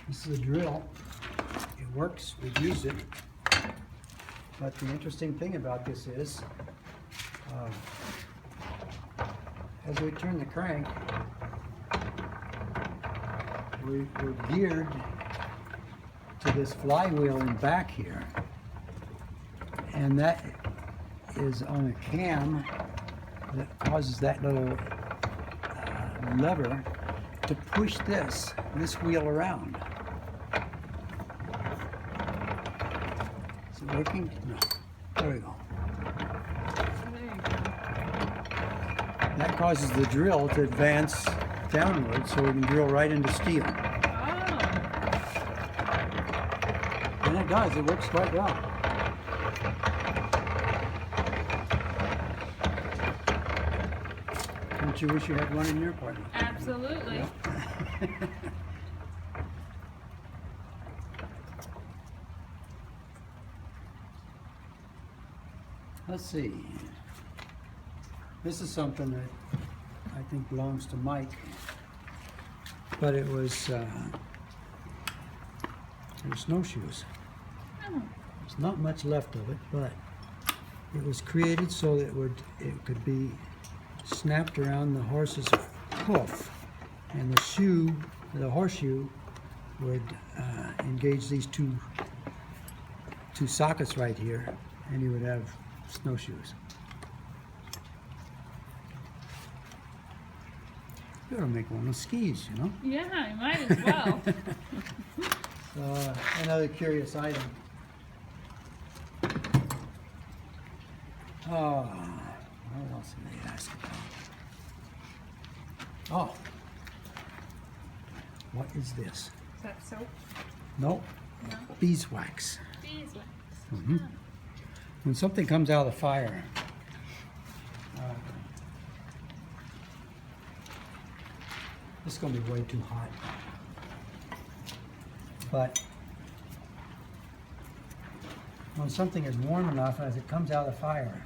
This is a drill. It works, we've used it. But the interesting thing about this is, as we turn the crank, we're geared to this flywheel in back here. And that is on a cam that causes that little lever to push this wheel around. Is it working? No. There we go. There you go. That causes the drill to advance downward so we can drill right into steel. Oh. And it does, it works quite well. Don't you wish you had one in your apartment? Absolutely. Yeah. Let's see. This is something that I think belongs to Mike, but it was snowshoes. Oh. There's not much left of it, but it was created so that it could be snapped around the horse's hoof, and the horseshoe would engage these two sockets right here, and you would have snowshoes. You ought to make one with skis, you know? Yeah, you might as well. Another curious item. What else did they ask about? Oh, what is this? Is that soap? Nope, No. beeswax. Beeswax. Mhm. When something comes out of the fire, this is going to be way too hot. But when something is warm enough, as it comes out of the fire,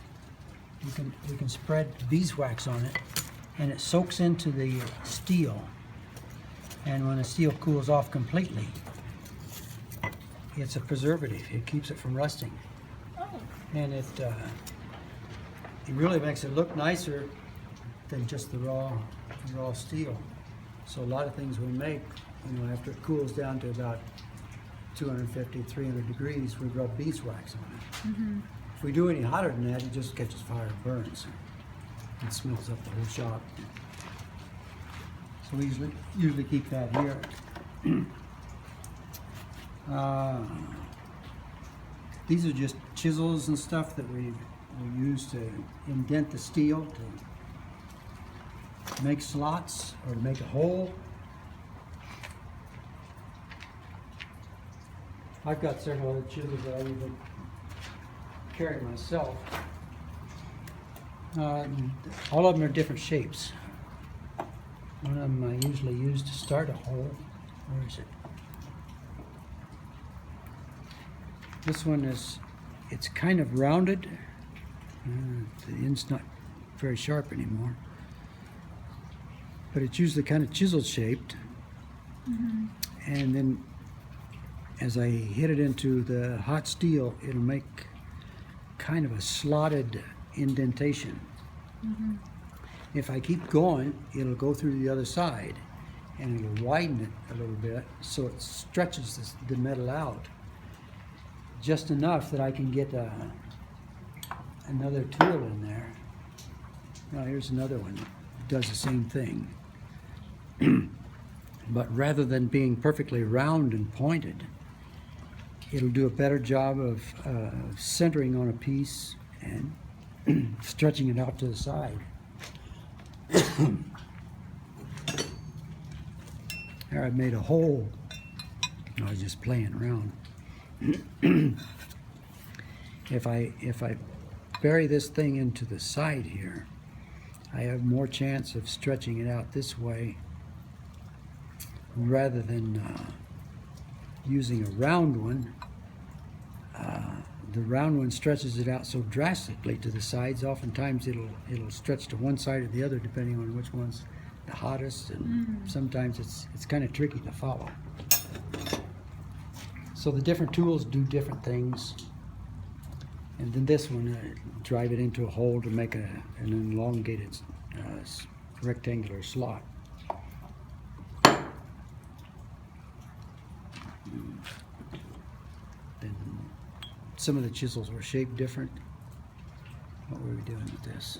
we can spread beeswax on it, and it soaks into the steel. And when the steel cools off completely, it's a preservative. It keeps it from rusting. Oh. And it really makes it look nicer than just the raw steel. So a lot of things we make, after it cools down to about 250, 300 degrees, we rub beeswax on it. Mm-hmm. If we do any hotter than that, it just catches fire and burns. It smells up the whole shop. So we usually keep that here. These are just chisels and stuff that we use to indent the steel, to make slots or to make a hole. I've got several other chisels that I even carry myself. All of them are different shapes. One of them I usually use to start a hole. Where is it? This one it's kind of rounded. The end's not very sharp anymore. But it's usually kind of chisel shaped. Mm-hmm. And then as I hit it into the hot steel, it'll make kind of a slotted indentation. Mm-hmm. If I keep going, it'll go through the other side and it'll widen it a little bit so it stretches the metal out just enough that I can get another tool in there. Now here's another one that does the same thing. But rather than being perfectly round and pointed, it'll do a better job of centering on a piece and stretching it out to the side. There I've made a hole. I was just playing around. If I bury this thing into the side here, I have more chance of stretching it out this way rather than using a round one. The round one stretches it out so drastically to the sides. Oftentimes it'll stretch to one side or the other depending on which one's the hottest, and sometimes it's kind of tricky to follow. So the different tools do different things. And then this one, drive it into a hole to make an elongated rectangular slot. Then some of the chisels were shaped different. What were we doing with this?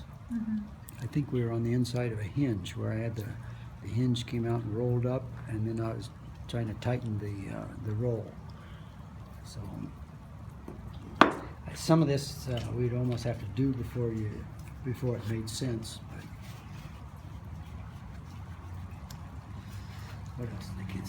I think we were on the inside of a hinge where I had the hinge came out and rolled up, and then I was trying to tighten the roll. So some of this we'd almost have to do before it made sense. But